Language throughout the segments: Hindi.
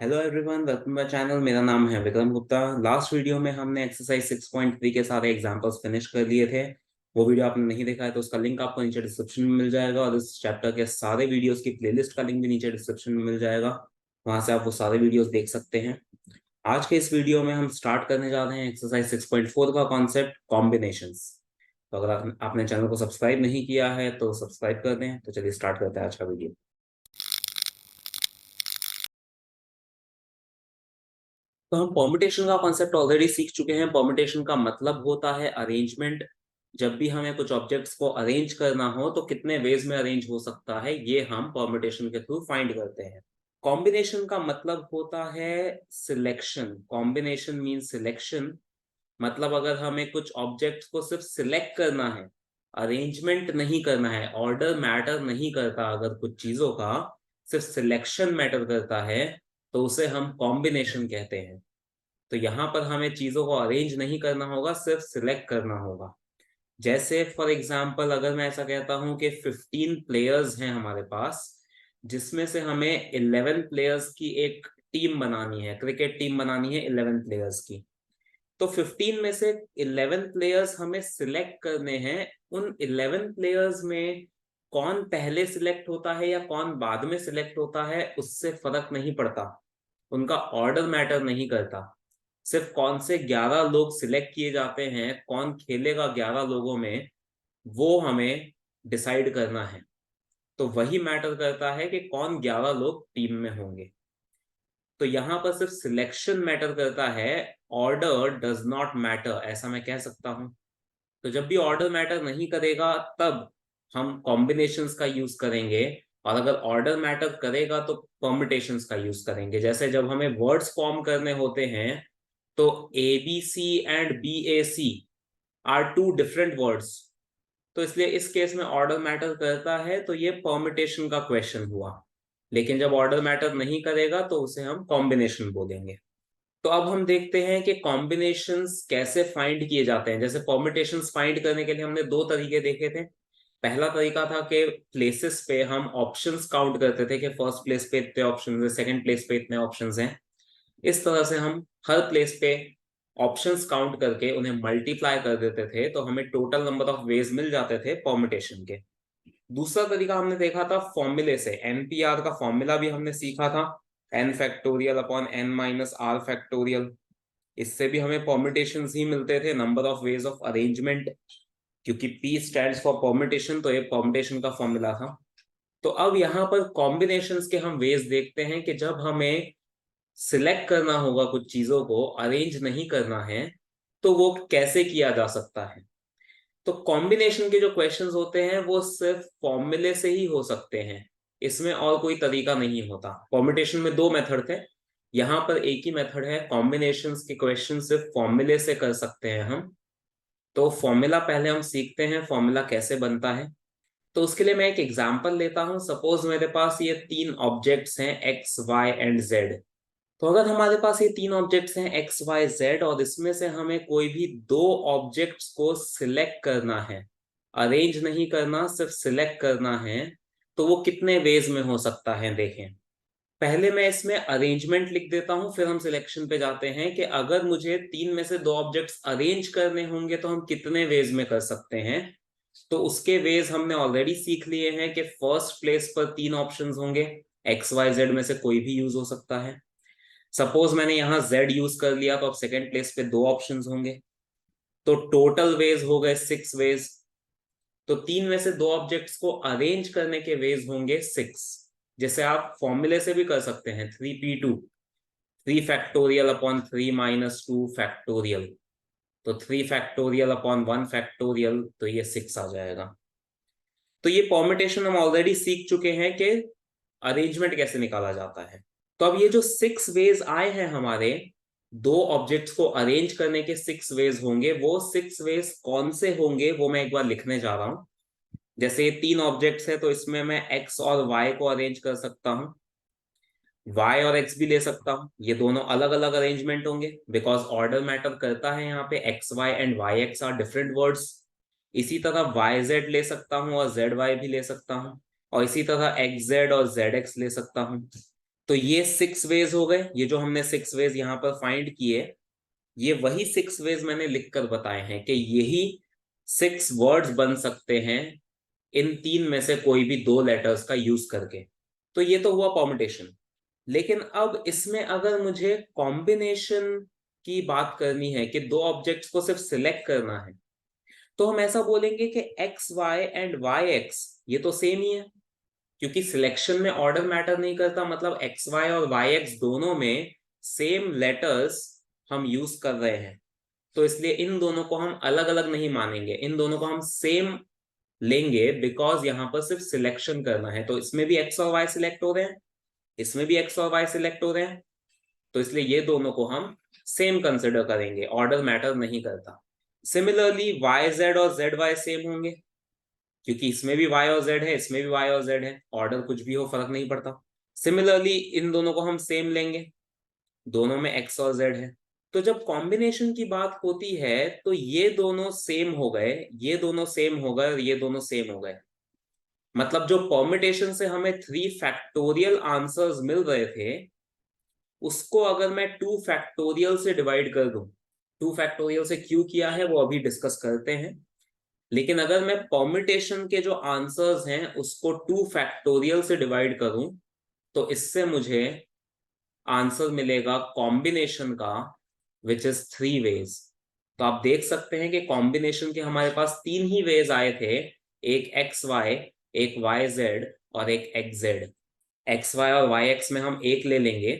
Hello everyone, welcome my channel. मेरा नाम है विक्रम गुप्ता। लास्ट वीडियो में हमने एक्सरसाइज 6.3 के सारे एग्जांपल्स फिनिश कर लिए थे। वो वीडियो आपने नहीं देखा है तो उसका लिंक आपको नीचे डिस्क्रिप्शन में मिल जाएगा, और इस चैप्टर के सारे वीडियोस की प्लेलिस्ट का लिंक भी नीचे डिस्क्रिप्शन में मिल जाएगा। वहां से आप वो सारे वीडियोस देख सकते हैं। आज के इस वीडियो में हम स्टार्ट करने जा रहे हैं एक्सरसाइज 6.4 का कॉन्सेप्ट कॉम्बिनेशंस। तो अगर आपने चैनल को सब्सक्राइब नहीं किया है तो सब्सक्राइब कर दें। तो चलिए स्टार्ट करते हैं आज का वीडियो। तो हम परमुटेशन का कॉन्सेप्ट ऑलरेडी सीख चुके हैं। परमुटेशन का मतलब होता है अरेंजमेंट। जब भी हमें कुछ ऑब्जेक्ट्स को अरेंज करना हो तो कितने वेज में अरेंज हो सकता है, ये हम परमुटेशन के थ्रू फाइंड करते हैं। कॉम्बिनेशन का मतलब होता है सिलेक्शन। Combination mean selection. मतलब अगर हमें कुछ ऑब्जेक्ट्स को सिर्फ सिलेक्ट करना है, अरेंजमेंट नहीं करना है, ऑर्डर मैटर नहीं करता, अगर कुछ चीजों का सिर्फ सिलेक्शन मैटर करता है तो उसे हम कॉम्बिनेशन कहते हैं। तो यहाँ पर हमें चीजों को अरेंज नहीं करना होगा, सिर्फ सिलेक्ट करना होगा। जैसे फॉर एग्जाम्पल अगर मैं ऐसा कहता हूं कि 15 प्लेयर्स हैं हमारे पास, जिसमें से हमें 11 प्लेयर्स की एक टीम बनानी है, क्रिकेट टीम बनानी है 11 प्लेयर्स की। तो 15 में से 11 प्लेयर्स हमें सिलेक्ट करने हैं। उन 11 प्लेयर्स में कौन पहले सिलेक्ट होता है या कौन बाद में सिलेक्ट होता है उससे फर्क नहीं पड़ता, उनका ऑर्डर मैटर नहीं करता। सिर्फ कौन से 11 लोग सिलेक्ट किए जाते हैं, कौन खेलेगा 11 लोगों में, वो हमें डिसाइड करना है। तो वही मैटर करता है कि कौन 11 लोग टीम में होंगे। तो यहां पर सिर्फ सिलेक्शन मैटर करता है, ऑर्डर डज नॉट मैटर, ऐसा मैं कह सकता हूं। तो जब भी ऑर्डर मैटर नहीं करेगा तब हम कॉम्बिनेशंस का यूज करेंगे, और अगर ऑर्डर मैटर करेगा तो परम्यूटेशंस का यूज करेंगे। जैसे जब हमें वर्ड्स फॉर्म करने होते हैं तो A B C and B A C are two different words. तो इसलिए इस केस में ऑर्डर मैटर करता है, तो ये परम्यूटेशन का क्वेश्चन हुआ। लेकिन जब ऑर्डर मैटर नहीं करेगा तो उसे हम कॉम्बिनेशन बोलेंगे। तो अब हम देखते हैं कि कॉम्बिनेशंस कैसे फाइंड किए जाते हैं। जैसे परम्यूटेशंस फाइंड करने के लिए हमने दो तरीके देखे थे। पहला तरीका था कि प्लेसेस पे हम ऑप्शंस काउंट करते थे कि फर्स्ट प्लेस पे इतने ऑप्शंस हैं, सेकंड प्लेस पे इतने ऑप्शंस हैं। इस तरह से हम हर प्लेस पे ऑप्शंस काउंट करके उन्हें मल्टीप्लाई कर देते थे, तो हमें टोटल नंबर ऑफ वेज मिल जाते थे परम्यूटेशन के। दूसरा तरीका हमने देखा था फॉर्मूले से। एनपीआर का फॉर्मूला भी हमने सीखा था, N factorial upon N minus are factorial. इससे भी हमें परम्यूटेशंस ही मिलते थे, number of ways of arrangement. क्योंकि पी स्टैंड्स फॉर परम्यूटेशन, तो ये परम्यूटेशन का फॉर्मूला था। तो अब यहाँ पर कॉम्बिनेशंस के हम वेज देखते हैं कि जब हमें सिलेक्ट करना होगा कुछ चीजों को, अरेंज नहीं करना है, तो वो कैसे किया जा सकता है। तो कॉम्बिनेशन के जो क्वेश्चंस होते हैं वो सिर्फ फॉर्मूले से ही हो सकते हैं, इसमें और कोई तरीका नहीं होता। परम्यूटेशन में दो मेथड थे, यहाँ पर एक ही मेथड है। कॉम्बिनेशंस के क्वेश्चन सिर्फ फॉर्मूले से कर सकते हैं हम। तो फॉर्मूला पहले हम सीखते हैं, फॉर्मूला कैसे बनता है। तो उसके लिए मैं एक एग्जांपल लेता हूं। सपोज मेरे पास ये तीन ऑब्जेक्ट्स हैं, एक्स वाई एंड जेड। तो अगर हमारे पास ये तीन ऑब्जेक्ट्स हैं एक्स वाई जेड, और इसमें से हमें कोई भी दो ऑब्जेक्ट्स को सिलेक्ट करना है, अरेंज नहीं करना, सिर्फ सिलेक्ट करना है, तो वो कितने वेज में हो सकता है देखें। पहले मैं इसमें अरेंजमेंट लिख देता हूं, फिर हम सिलेक्शन पे जाते हैं कि अगर मुझे तीन में से दो ऑब्जेक्ट्स अरेंज करने होंगे तो हम कितने वेज में कर सकते हैं। तो उसके वेज हमने ऑलरेडी सीख लिए हैं कि फर्स्ट प्लेस पर तीन ऑप्शंस होंगे, एक्स वाई जेड में से कोई भी यूज हो सकता है। सपोज मैंने यहाँ z यूज कर लिया तो अब सेकेंड प्लेस पे दो ऑप्शंस होंगे, तो टोटल वेज हो गए 6 वेज। तो तीन में से दो ऑब्जेक्ट्स को अरेंज करने के वेज होंगे 6। जैसे आप फॉर्मूले से भी कर सकते हैं, 3p2, 3 factorial upon 3 minus 2 factorial. तो 3 फैक्टोरियल अपॉन 1 फैक्टोरियल, तो ये 6 आ जाएगा। तो ये परम्यूटेशन हम ऑलरेडी सीख चुके हैं कि अरेंजमेंट कैसे निकाला जाता है। तो अब ये जो 6 वेज आए हैं हमारे, दो ऑब्जेक्ट्स को अरेंज करने के 6 वेज होंगे। वो 6 वेज कौन से होंगे वो मैं एक बार लिखने जा रहा हूं। जैसे ये तीन ऑब्जेक्ट्स है तो इसमें मैं x और y को अरेंज कर सकता हूं, y और x भी ले सकता हूं। ये दोनों अलग अलग अरेंजमेंट होंगे बिकॉज ऑर्डर मैटर करता है। यहाँ पे X Y and Y X are different words. इसी तरह वाई जेड ले सकता हूँ और जेड वाई भी ले सकता हूँ, और इसी तरह एक्स जेड और जेड एक्स ले सकता हूँ। तो ये 6 वेज हो गए। ये जो हमने 6 वेज यहाँ पर फाइंड किए, ये वही 6 वेज मैंने लिखकर बताए हैं कि यही 6 वर्ड्स बन सकते हैं इन 3 में से कोई भी 2 लेटर्स का यूज करके। तो ये तो हुआ परम्यूटेशन। लेकिन अब इसमें अगर मुझे कॉम्बिनेशन की बात करनी है कि 2 ऑब्जेक्ट्स को सिर्फ सिलेक्ट करना है, तो हम ऐसा बोलेंगे कि X Y and Y X ये तो सेम ही है, क्योंकि सिलेक्शन में ऑर्डर मैटर नहीं करता। मतलब एक्स वाई और वाई एक्स दोनों में सेम लेटर्स हम यूज कर रहे हैं, तो इसलिए इन दोनों को हम अलग अलग नहीं मानेंगे, इन दोनों को हम सेम लेंगे, बिकॉज यहाँ पर सिर्फ सिलेक्शन करना है। तो इसमें भी एक्स और वाई सिलेक्ट हो रहे हैं, इसमें भी एक्स और वाई सिलेक्ट हो रहे हैं, तो इसलिए ये दोनों को हम सेम कंसिडर करेंगे, ऑर्डर मैटर नहीं करता। सिमिलरली वाई जेड और जेड वाई सेम होंगे, क्योंकि इसमें भी y और z है, इसमें भी y और z है, ऑर्डर कुछ भी हो फर्क नहीं पड़ता। सिमिलरली इन दोनों को हम सेम लेंगे, दोनों में x और z है। तो जब कॉम्बिनेशन की बात होती है तो ये दोनों सेम हो गए, ये दोनों सेम हो गए और ये दोनों सेम हो गए। मतलब जो परम्यूटेशन से हमें 3 फैक्टोरियल आंसर्स मिल रहे थे, उसको अगर मैं 2 फैक्टोरियल से डिवाइड कर दूं, 2 फैक्टोरियल से क्यों किया है वो अभी डिस्कस करते हैं। लेकिन अगर मैं परम्यूटेशन के जो आंसर्स हैं उसको 2 फैक्टोरियल से डिवाइड करूं, तो इससे मुझे आंसर मिलेगा कॉम्बिनेशन का, विच इज 3 वेज। तो आप देख सकते हैं कि कॉम्बिनेशन के हमारे पास 3 ही वेज आए थे, एक एक्स वाई, एक वाई जेड और एक एक्स जेड। एक्स वाई और वाई एक्स में हम एक ले लेंगे,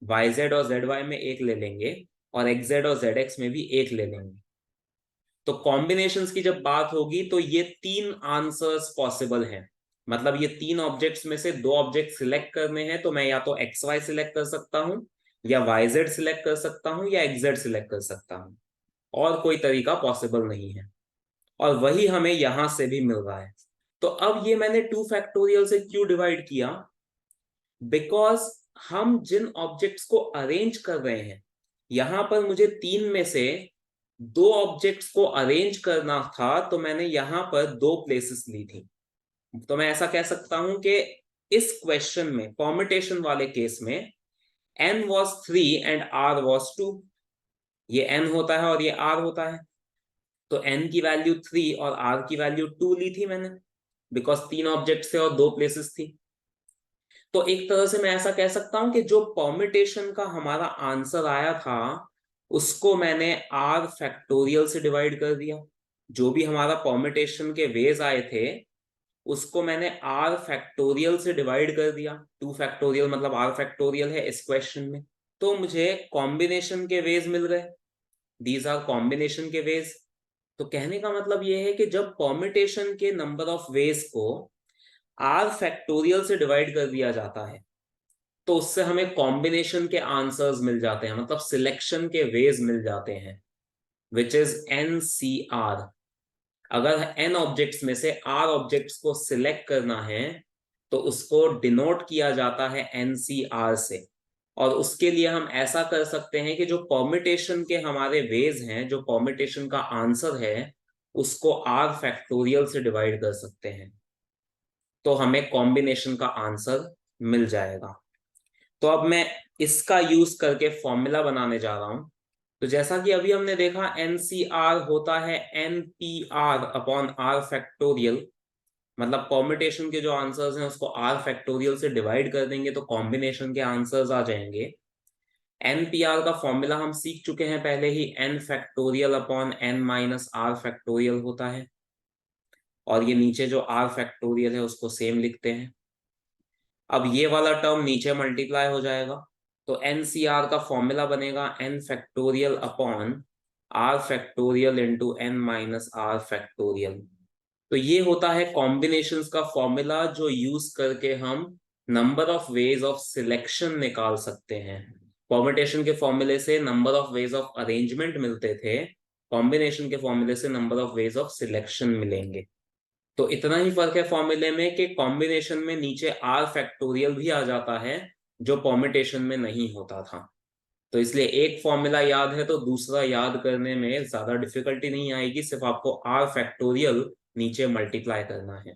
वाई जेड और जेड वाई में एक ले लेंगे, और एक्स जेड और जेड एक्स में भी एक ले लेंगे। तो कॉम्बिनेशंस की जब बात होगी तो ये 3 आंसर्स पॉसिबल हैं। मतलब ये 3 ऑब्जेक्ट्स में से 2 ऑब्जेक्ट सिलेक्ट करने हैं, तो मैं या तो एक्स वाई सिलेक्ट कर सकता हूं, या वाई जेड सिलेक्ट कर सकता हूं, या एक्स जेड सिलेक्ट कर सकता हूं। और कोई तरीका पॉसिबल नहीं है, और वही हमें यहां से भी मिल रहा है। तो अब ये मैंने 2 फैक्टोरियल से क्यों डिवाइड किया? बिकॉज हम जिन ऑब्जेक्ट्स को अरेंज कर रहे हैं, यहां पर मुझे 3 में से 2 ऑब्जेक्ट्स को अरेंज करना था, तो मैंने यहां पर 2 प्लेसेस ली थी। तो मैं ऐसा कह सकता हूं कि इस क्वेश्चन में, परम्यूटेशन वाले केस में, n was 3 and r was 2। ये n होता है और ये r होता है, तो n की वैल्यू 3 और r की वैल्यू 2 ली थी मैंने, बिकॉज 3 ऑब्जेक्ट्स थे और 2 प्लेसेस थी। तो एक तरह से मैं ऐसा कह सकता हूं कि जो परम्यूटेशन का हमारा आंसर आया था, उसको मैंने r फैक्टोरियल से डिवाइड कर दिया। जो भी हमारा परम्यूटेशन के वेज आए थे, उसको मैंने r फैक्टोरियल से डिवाइड कर दिया। 2 फैक्टोरियल मतलब r फैक्टोरियल है इस क्वेश्चन में। तो मुझे कॉम्बिनेशन के वेज मिल गए, दीज आर कॉम्बिनेशन के वेज। तो कहने का मतलब ये है कि जब परम्यूटेशन के नंबर ऑफ वेज को r फैक्टोरियल से डिवाइड कर दिया जाता है, तो उससे हमें कॉम्बिनेशन के आंसर्स मिल जाते हैं, मतलब सिलेक्शन के वेज मिल जाते हैं, विच इज NCR। अगर n ऑब्जेक्ट्स में से r ऑब्जेक्ट्स को सिलेक्ट करना है, तो उसको डिनोट किया जाता है NCR से। और उसके लिए हम ऐसा कर सकते हैं कि जो परम्यूटेशन के हमारे वेज हैं, जो परम्यूटेशन का आंसर है, उसको r फैक्टोरियल से डिवाइड कर सकते हैं, तो हमें कॉम्बिनेशन का आंसर मिल जाएगा। तो अब मैं इसका यूज करके फॉर्मूला बनाने जा रहा हूं। तो जैसा कि अभी हमने देखा, NCR होता है NPR अपॉन R फैक्टोरियल। मतलब परम्यूटेशन के जो आंसर्स हैं उसको R फैक्टोरियल से डिवाइड कर देंगे तो कॉम्बिनेशन के आंसर्स आ जाएंगे। NPR का फॉर्मूला हम सीख चुके हैं पहले ही, N factorial upon N minus R factorial होता है। और ये नीचे जो R फैक्टोरियल है उसको सेम लिखते हैं। अब ये वाला टर्म नीचे मल्टीप्लाई हो जाएगा, तो NCR का फॉर्मूला बनेगा N factorial upon R factorial into N minus R factorial. तो ये होता है कॉम्बिनेशंस का फॉर्मूला, जो यूज करके हम number of ways of selection निकाल सकते हैं। परम्यूटेशन के फॉर्मूले से number of ways of arrangement मिलते थे, कॉम्बिनेशन के फॉर्मूले से number of ways of selection मिलेंगे। तो इतना ही फर्क है फॉर्मूले में कि कॉम्बिनेशन में नीचे R फैक्टोरियल भी आ जाता है, जो परम्यूटेशन में नहीं होता था। तो इसलिए एक फॉर्मूला याद है तो दूसरा याद करने में ज्यादा डिफिकल्टी नहीं आएगी, सिर्फ आपको R फैक्टोरियल नीचे मल्टीप्लाई करना है।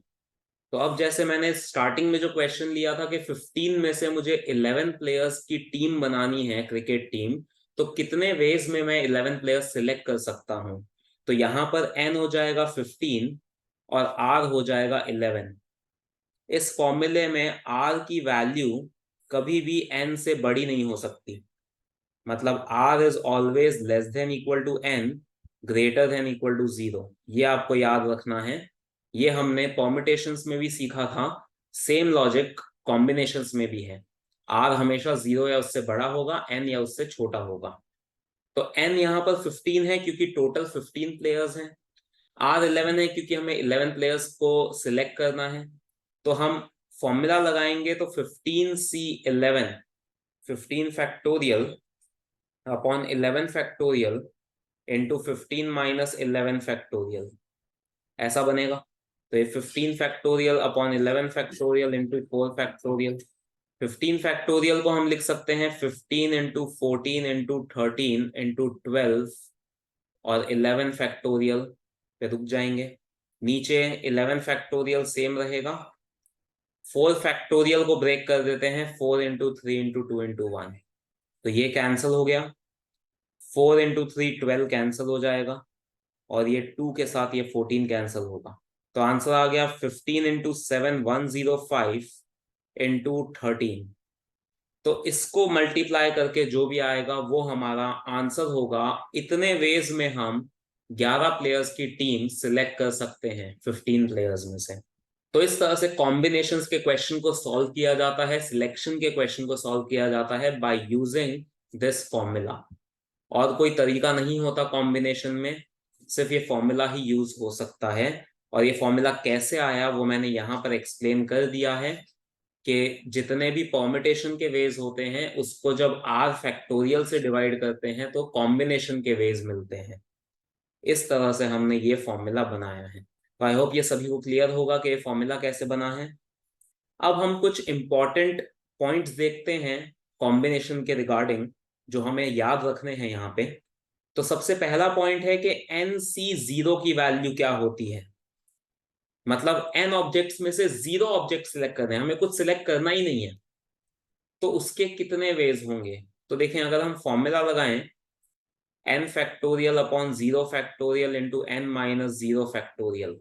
तो अब जैसे मैंने स्टार्टिंग में जो क्वेश्चन लिया था कि 15 में से मुझे 11 प्लेयर्स की टीम बनानी है, क्रिकेट टीम, तो कितने वेज में मैं 11 प्लेयर्स सिलेक्ट कर सकता हूं? तो यहां पर n हो जाएगा 15 और r हो जाएगा 11। इस फॉर्मूले में r की वैल्यू कभी भी n से बड़ी नहीं हो सकती, मतलब r is always less than equal to n, greater than equal to 0। ये आपको याद रखना है। ये हमने परम्यूटेशंस में भी सीखा था, सेम लॉजिक कॉम्बिनेशंस में भी है। r हमेशा 0 या उससे बड़ा होगा, n या उससे छोटा होगा। तो n यहाँ पर 15 है क्योंकि टोटल 15 प्लेयर्स हैं। r 11 है क्योंकि हमें 11 प्लेयर्स को सिलेक्ट करना है। तो हम फॉर्मूला लगाएंगे तो 15c11, 15 factorial upon 11 factorial into 15 minus 11 factorial, ऐसा बनेगा। तो ये 15 factorial upon 11 factorial into 4 factorial. 15 factorial को हम लिख सकते हैं 15 इंटू 14 इंटू 13 इंटू 12, और 11 फैक्टोरियल पे रुक जाएंगे। नीचे 11 फैक्टोरियल सेम रहेगा। 4 फैक्टोरियल को ब्रेक कर देते हैं, 4 इंटू 3 इंटू 2 इंटू 1, तो ये कैंसिल हो गया। 4 इंटू 3 12 कैंसिल हो जाएगा, और ये 2 के साथ ये 14 कैंसिल होगा। तो आंसर आ गया 15 इंटू 7 105 इंटू 13। तो इसको मल्टीप्लाई करके जो भी आएगा वो हमारा आंसर होगा। इतने वेज में हम 11 प्लेयर्स की टीम सिलेक्ट कर सकते हैं 15 प्लेयर्स में से। तो इस तरह से कॉम्बिनेशंस के क्वेश्चन को सॉल्व किया जाता है, सिलेक्शन के क्वेश्चन को सॉल्व किया जाता है बाय यूजिंग दिस फॉर्मूला। और कोई तरीका नहीं होता कॉम्बिनेशन में, सिर्फ ये फॉर्मूला ही यूज हो सकता है। और ये फॉर्मूला कैसे आया वो मैंने यहाँ पर एक्सप्लेन कर दिया है कि जितने भी परम्यूटेशन के वेज होते हैं उसको जब r फैक्टोरियल से डिवाइड करते हैं तो कॉम्बिनेशन के वेज मिलते हैं। इस तरह से हमने ये फॉर्मूला बनाया है। तो आई होप ये सभी को क्लियर होगा कि ये फॉर्मूला कैसे बना है। अब हम कुछ इंपॉर्टेंट पॉइंट्स देखते हैं कॉम्बिनेशन के रिगार्डिंग, जो हमें याद रखने हैं यहाँ पे। तो सबसे पहला पॉइंट है कि NC0 की वैल्यू क्या होती है। मतलब n ऑब्जेक्ट्स में से 0 ऑब्जेक्ट सिलेक्ट करने हैं, हमें कुछ सिलेक्ट करना ही नहीं है, तो उसके कितने वेज होंगे। तो देखें, अगर हम फॉर्मूला लगाएं n factorial upon 0 factorial into n minus 0 factorial,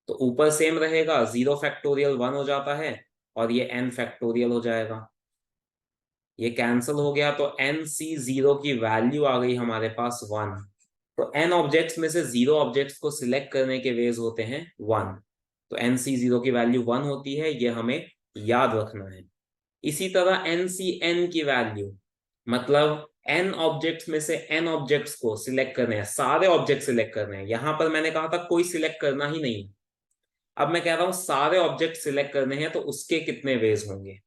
तो ऊपर सेम रहेगा, 0 फैक्टोरियल 1 हो जाता है और ये n फैक्टोरियल हो जाएगा। ये कैंसिल हो गया, तो NC0 की वैल्यू आ गई हमारे पास 1। तो n ऑब्जेक्ट्स में से 0 ऑब्जेक्ट्स को सिलेक्ट करने के वेज होते हैं 1। तो NC0 की वैल्यू 1 होती है, ये हमें याद रखना है। इसी तरह NCN की वैल्यू, मतलब n ऑब्जेक्ट्स में से n ऑब्जेक्ट्स को सिलेक्ट करने हैं, सारे ऑब्जेक्ट सिलेक्ट करने हैं। यहां पर मैंने कहा था कोई सिलेक्ट करना ही नहीं, अब मैं कह रहा हूं सारे ऑब्जेक्ट सिलेक्ट करने हैं, तो उसके कितने वेज होंगे।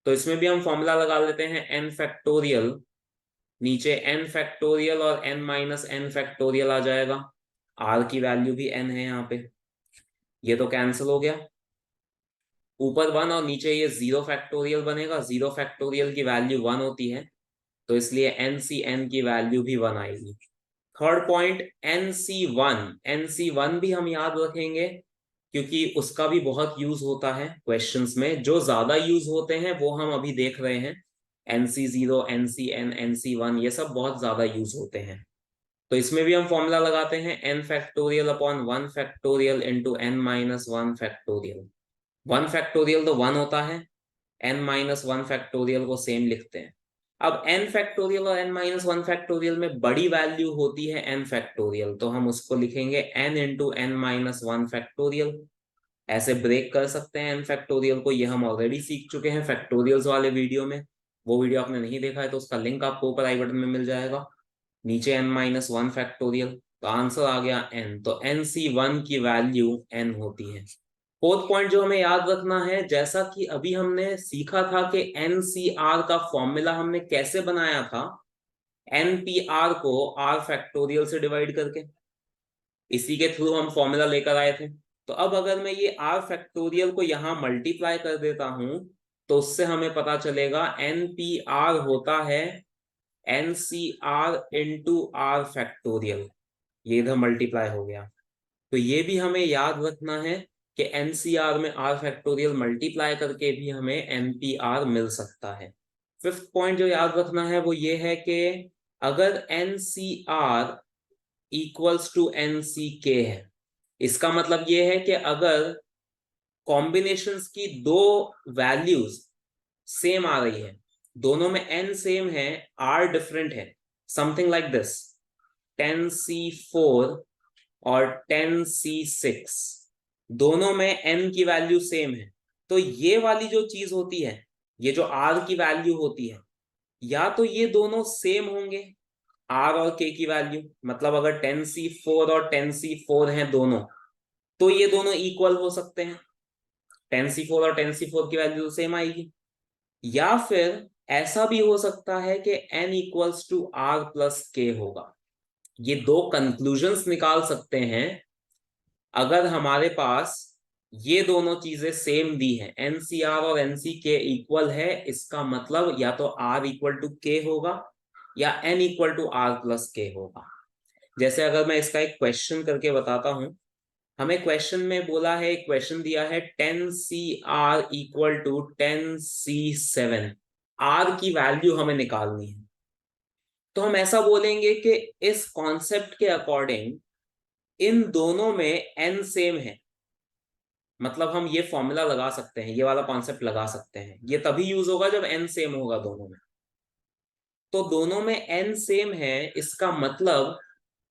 तो इसमें भी हम फॉर्मूला लगा लेते हैं n फैक्टोरियल, नीचे n फैक्टोरियल और n माइनस n फैक्टोरियल आ जाएगा। r की वैल्यू भी n है यहाँ पे, ये तो कैंसिल हो गया। ऊपर 1 और नीचे ये 0 फैक्टोरियल बनेगा, 0 फैक्टोरियल की वैल्यू 1 होती है, तो इसलिए NCN की वैल्यू भी 1 आएगी। थर्ड पॉइंट NC1, NC1 भी हम याद रखेंगे क्योंकि उसका भी बहुत यूज होता है क्वेश्चंस में। जो ज्यादा यूज होते हैं वो हम अभी देख रहे हैं, NC0 NCN NC1 ये सब बहुत ज्यादा यूज होते हैं। तो इसमें भी हम फॉर्मूला लगाते हैं n factorial upon 1 factorial into n minus 1 factorial. 1 factorial तो 1 होता है, n माइनस 1 फैक्टोरियल को सेम लिखते हैं। अब n फैक्टोरियल और n माइनस 1 फैक्टोरियल में बड़ी वैल्यू होती है n फैक्टोरियल, तो हम उसको लिखेंगे n into n minus 1 factorial. ऐसे ब्रेक कर सकते हैं n फैक्टोरियल को, ये हम ऑलरेडी सीख चुके हैं फैक्टोरियल्स वाले वीडियो में। वो वीडियो आपने नहीं देखा है तो उसका लिंक आपको ऊपर आई बटन में मिल जाएगा। नीचे n माइनस 1 फैक्टोरियल, तो आंसर आ गया n। तो NC1 की वैल्यू n होती है। फोर्थ पॉइंट जो हमें याद रखना है, जैसा कि अभी हमने सीखा था कि NCR का फॉर्मूला हमने कैसे बनाया था, NPR को R फैक्टोरियल से डिवाइड करके, इसी के थ्रू हम फॉर्मूला लेकर आए थे। तो अब अगर मैं ये R फैक्टोरियल को यहाँ मल्टीप्लाई कर देता हूं तो उससे हमें पता चलेगा NPR होता है NCR इंटू R फैक्टोरियल। ये इधर मल्टीप्लाई हो गया। तो ये भी हमें याद रखना है कि एनसीआर में आर फैक्टोरियल मल्टीप्लाई करके भी हमें एनपीआर मिल सकता है। फिफ्थ पॉइंट जो याद रखना है वो ये है कि अगर एनसीआर इक्वल्स टू एनसीके है, इसका मतलब ये है कि अगर कॉम्बिनेशंस की दो वैल्यूज सेम आ रही है, दोनों में एन सेम है, आर डिफरेंट है, समथिंग लाइक दिस 10C4 और 10C6, दोनों में एन की वैल्यू सेम है, तो ये वाली जो चीज होती है, ये जो आर की वैल्यू होती है, या तो ये दोनों सेम होंगे आर और के की वैल्यू, मतलब अगर 10C4 और 10C4 हैं दोनों, तो ये दोनों इक्वल हो सकते हैं, 10C4 और 10C4 की वैल्यू सेम आएगी। या फिर ऐसा भी हो सकता है कि n equals to are plus K होगा। ये दो कंक्लूजन्स निकाल सकते हैं अगर हमारे पास ये दोनों चीजें सेम दी हैं, एनसीआर और एनसी के इक्वल है, इसका मतलब या तो आर इक्वल टू के होगा या N equal to are plus K होगा। जैसे अगर मैं इसका एक क्वेश्चन करके बताता हूं, हमें क्वेश्चन में बोला है, एक क्वेश्चन दिया है 10CR इक्वल टू 10C7, आर की वैल्यू हमें निकालनी है। तो हम ऐसा बोलेंगे कि इस कॉन्सेप्ट के अकॉर्डिंग इन दोनों में एन सेम है, मतलब हम ये फॉर्मूला लगा सकते हैं, ये वाला कॉन्सेप्ट लगा सकते हैं, ये तभी यूज होगा जब एन सेम होगा दोनों में। तो दोनों में एन सेम है, इसका मतलब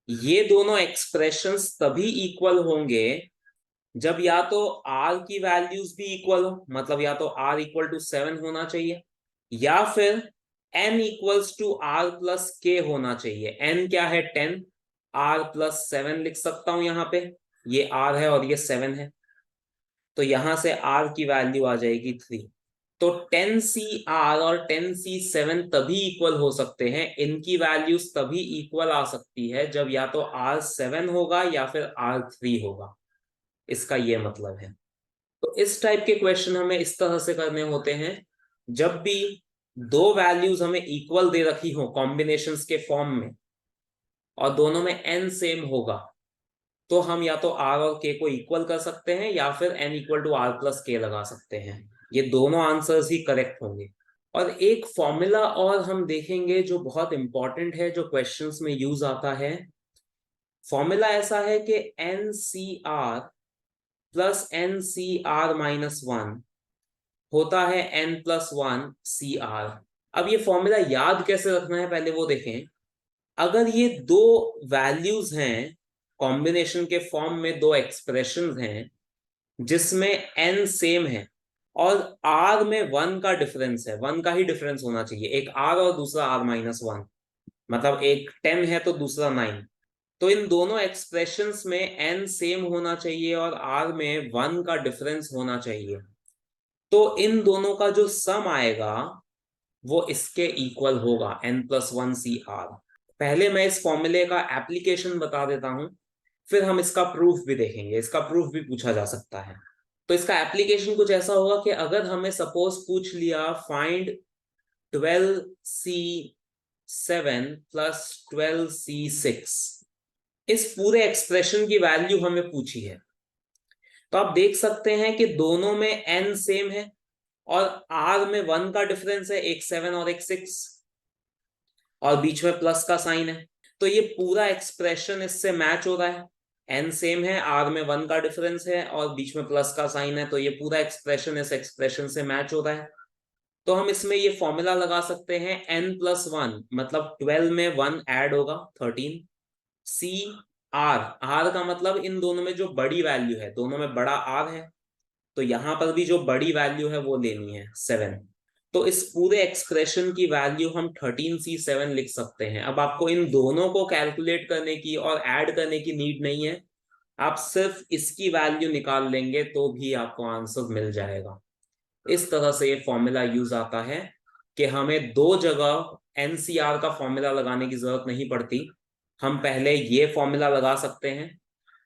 ये दोनों एक्सप्रेशंस तभी इक्वल होंगे जब या तो r की वैल्यूज भी इक्वल हो, मतलब या तो r इक्वल टू 7 होना चाहिए, या फिर n equals to r plus K होना चाहिए। n क्या है 10, r प्लस 7 लिख सकता हूं यहाँ पे, ये r है और ये 7 है, तो यहां से r की वैल्यू आ जाएगी 3। तो 10CR और 10C7 तभी इक्वल हो सकते हैं, इनकी वैल्यूज तभी इक्वल आ सकती है जब या तो R7 होगा या फिर R3 होगा, इसका ये मतलब है। तो इस टाइप के क्वेश्चन हमें इस तरह से करने होते हैं, जब भी दो वैल्यूज हमें इक्वल दे रखी हो कॉम्बिनेशंस के फॉर्म में और दोनों में n सेम होगा, तो हम या तो r और k को इक्वल कर सकते हैं या फिर n equal to are plus के लगा सकते हैं। ये दोनों आंसर्स ही करेक्ट होंगे। और एक फॉर्मूला और हम देखेंगे जो बहुत इंपॉर्टेंट है, जो क्वेश्चंस में यूज आता है। फॉर्मूला ऐसा है कि NCR प्लस NCR माइनस 1 होता है n प्लस 1CR। अब ये फॉर्मूला याद कैसे रखना है पहले वो देखें। अगर ये दो वैल्यूज हैं, कॉम्बिनेशन के फॉर्म में दो एक्सप्रेशंस हैं जिसमें n सेम है और r में 1 का डिफरेंस है, 1 का ही डिफरेंस होना चाहिए, एक r और दूसरा r माइनस 1, मतलब एक 10 है तो दूसरा 9, तो इन दोनों एक्सप्रेशंस में n सेम होना चाहिए और r में 1 का डिफरेंस होना चाहिए। तो इन दोनों का जो सम आएगा वो इसके इक्वल होगा n प्लस 1CR। पहले मैं इस फॉर्मूले का एप्लीकेशन बता देता हूं, फिर हम इसका प्रूफ भी देखेंगे, इसका प्रूफ भी पूछा जा सकता है। तो इसका एप्लीकेशन कुछ ऐसा होगा कि अगर हमें सपोज पूछ लिया फाइंड 12C7 प्लस 12C6, इस पूरे एक्सप्रेशन की वैल्यू हमें पूछी है, तो आप देख सकते हैं कि दोनों में n सेम है और r में 1 का डिफरेंस है, एक 7 और एक 6, और बीच में प्लस का साइन है, तो ये पूरा एक्सप्रेशन इससे मैच हो रहा है। n सेम है, r में 1 का डिफरेंस है और बीच में प्लस का साइन है, तो ये पूरा एक्सप्रेशन इस एक्सप्रेशन से मैच हो रहा है। तो हम इसमें ये फॉर्मूला लगा सकते हैं n प्लस 1, मतलब 12 में 1 ऐड होगा 13, सी आर, आर का मतलब इन दोनों में जो बड़ी वैल्यू है, दोनों में बड़ा आर है, तो यहां पर भी जो बड़ी वैल्यू है वो लेनी है 7। तो इस पूरे एक्सप्रेशन की वैल्यू हम 13C7 लिख सकते हैं। अब आपको इन दोनों को कैलकुलेट करने की और ऐड करने की नीड नहीं है, आप सिर्फ इसकी वैल्यू निकाल लेंगे तो भी आपको आंसर मिल जाएगा। इस तरह से ये फॉर्मूला यूज आता है कि हमें दो जगह एनसीआर का फॉर्मूला लगाने की जरूरत नहीं पड़ती, हम पहले ये फॉर्मूला लगा सकते हैं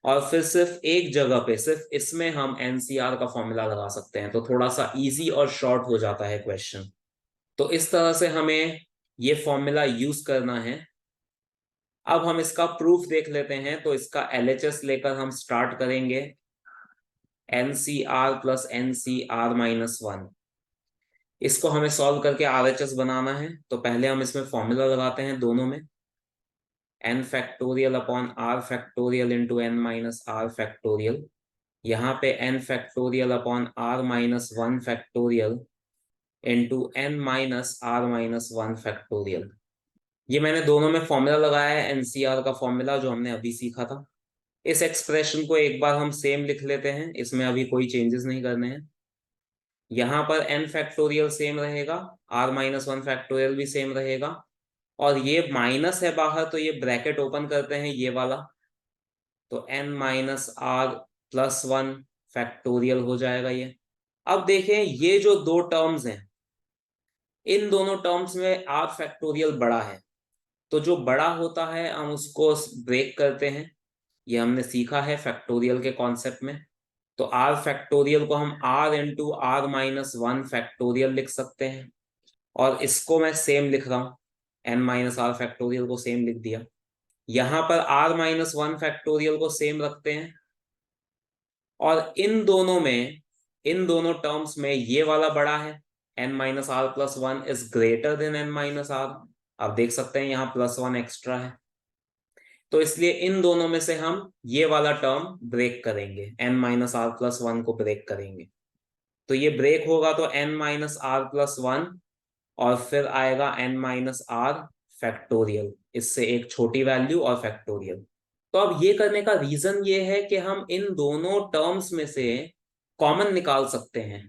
और फिर सिर्फ एक जगह पे, सिर्फ इसमें हम एनसीआर का फॉर्मूला लगा सकते हैं, तो थोड़ा सा इजी और शॉर्ट हो जाता है क्वेश्चन। तो इस तरह से हमें ये फॉर्मूला यूज करना है। अब हम इसका प्रूफ देख लेते हैं, तो इसका एलएचएस लेकर हम स्टार्ट करेंगे। NCR plus NCR minus 1। इसको हमें सॉल्व करके RHS बनाना है, तो पहले हम इसमें फॉर्मूला लगाते हैं दोनों में, n factorial upon r factorial into n minus r factorial. यहाँ पे n factorial upon r minus 1 factorial into n minus r minus 1 factorial. ये मैंने दोनों में फॉर्मूला लगाया है, एनसीआर का फॉर्मूला जो हमने अभी सीखा था। इस एक्सप्रेशन को एक बार हम सेम लिख लेते हैं, इसमें अभी कोई चेंजेस नहीं करने हैं। यहाँ पर n फैक्टोरियल सेम रहेगा, r माइनस 1 फैक्टोरियल भी सेम रहेगा, और ये माइनस है बाहर तो ये ब्रैकेट ओपन करते हैं ये वाला, तो n minus r plus 1 factorial हो जाएगा ये। अब देखें ये जो दो टर्म्स हैं, इन दोनों टर्म्स में r फैक्टोरियल बड़ा है, तो जो बड़ा होता है हम उसको ब्रेक करते हैं। ये हमने सीखा है फैक्टोरियल के कॉन्सेप्ट में। तो r फैक्टोरियल को हम r into r minus 1 factorial लिख सकते हैं, और इसको मैं सेम लिख रहा हूँ, n माइनस आर फैक्टोरियल को सेम लिख दिया। यहाँ पर r माइनस 1 फैक्टोरियल को सेम रखते हैं, और इन दोनों टर्म्स में ये वाला बड़ा है, n minus r plus 1 is greater than n minus r. आप देख सकते हैं यहाँ प्लस 1 एक्स्ट्रा है, तो इसलिए इन दोनों में से हम ये वाला टर्म ब्रेक करेंगे, n माइनस आर प्लस 1 को ब्रेक करेंगे। तो ये ब्रेक होगा तो n माइनस आर प्लस 1, और फिर आएगा n माइनस आर फैक्टोरियल, इससे एक छोटी वैल्यू और फैक्टोरियल। तो अब ये करने का रीजन ये है कि हम इन दोनों टर्म्स में से कॉमन निकाल सकते हैं।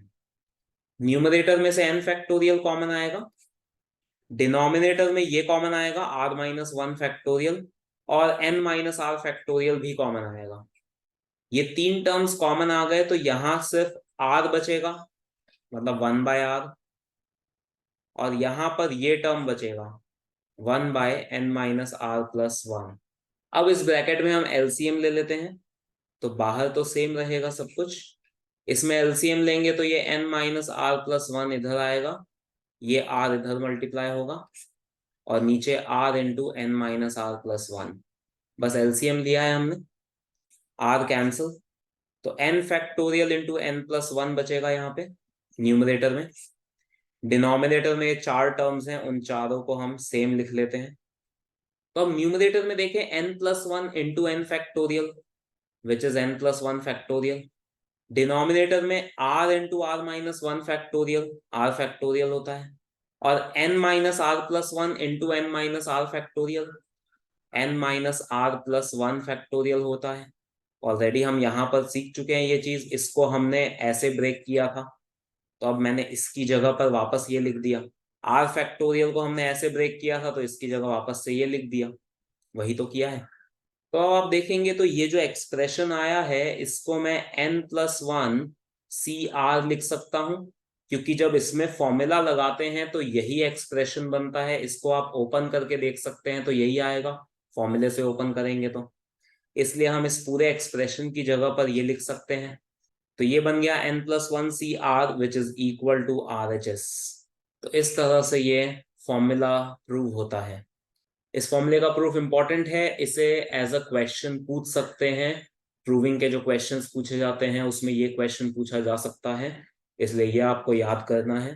न्यूमरेटर में से n फैक्टोरियल कॉमन आएगा, डिनोमिनेटर में ये कॉमन आएगा r माइनस 1 फैक्टोरियल, और n माइनस आर फैक्टोरियल भी कॉमन आएगा। ये तीन टर्म्स कॉमन आ गए तो यहां सिर्फ r बचेगा, मतलब 1 बाय r, और यहां पर ये टर्म बचेगा 1 by n minus r plus 1। अब इस ब्रैकेट में हम एलसीएम ले लेते हैं, तो बाहर तो सेम रहेगा सब कुछ, इसमें एलसीएम लेंगे तो ये n माइनस आर प्लस 1 इधर आएगा, ये r इधर मल्टीप्लाई होगा, और नीचे r into n minus r plus 1। बस एलसीएम लिया है हमने, r कैंसिल, तो n factorial into n plus 1 बचेगा यहाँ पे न्यूमरेटर में। डिनोमिनेटर में चार टर्म्स हैं, उन चारों को हम सेम लिख लेते हैं। तो अब न्यूमरेटर में देखें n plus 1 into n factorial which is n plus 1 factorial. Denominator में r into r minus 1 factorial, r factorial होता है, और n minus r plus 1 into n minus are factorial, n minus r plus 1 factorial होता है। ऑलरेडी हम यहाँ पर सीख चुके हैं ये चीज, इसको हमने ऐसे ब्रेक किया था, तो अब मैंने इसकी जगह पर वापस ये लिख दिया। r फैक्टोरियल को हमने ऐसे ब्रेक किया था, तो इसकी जगह वापस से ये लिख दिया, वही तो किया है। तो अब आप देखेंगे तो ये जो एक्सप्रेशन आया है इसको मैं n प्लस 1 CR लिख सकता हूं, क्योंकि जब इसमें फॉर्मूला लगाते हैं तो यही एक्सप्रेशन बनता है। इसको आप ओपन करके देख सकते हैं तो यही आएगा, फॉर्मूले से ओपन करेंगे तो, इसलिए हम इस पूरे एक्सप्रेशन की जगह पर ये लिख सकते हैं। तो ये बन गया n plus 1 CR which is equal to RHS। तो इस तरह से ये फॉर्मूला प्रूव होता है। इस फॉर्मूले का प्रूफ इंपॉर्टेंट है, इसे एज अ क्वेश्चन पूछ सकते हैं। प्रूविंग के जो क्वेश्चंस पूछे जाते हैं उसमें ये क्वेश्चन पूछा जा सकता है, इसलिए ये आपको याद करना है।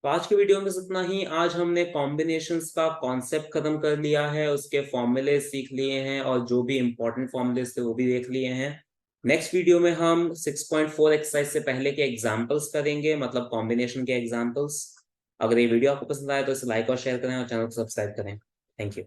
तो आज के वीडियो में इतना ही। आज हमने कॉम्बिनेशंस का कॉन्सेप्ट खत्म कर लिया है, उसके फॉर्मूले सीख लिए हैं, और जो भी इंपॉर्टेंट फॉर्मूलेस थे वो भी देख लिए हैं। नेक्स्ट वीडियो में हम 6.4 एक्सरसाइज से पहले के एग्जाम्पल्स करेंगे, मतलब कॉम्बिनेशन के एग्जाम्पल्स। अगर ये वीडियो आपको पसंद आए तो इसे लाइक और शेयर करें और चैनल को सब्सक्राइब करें। Thank you.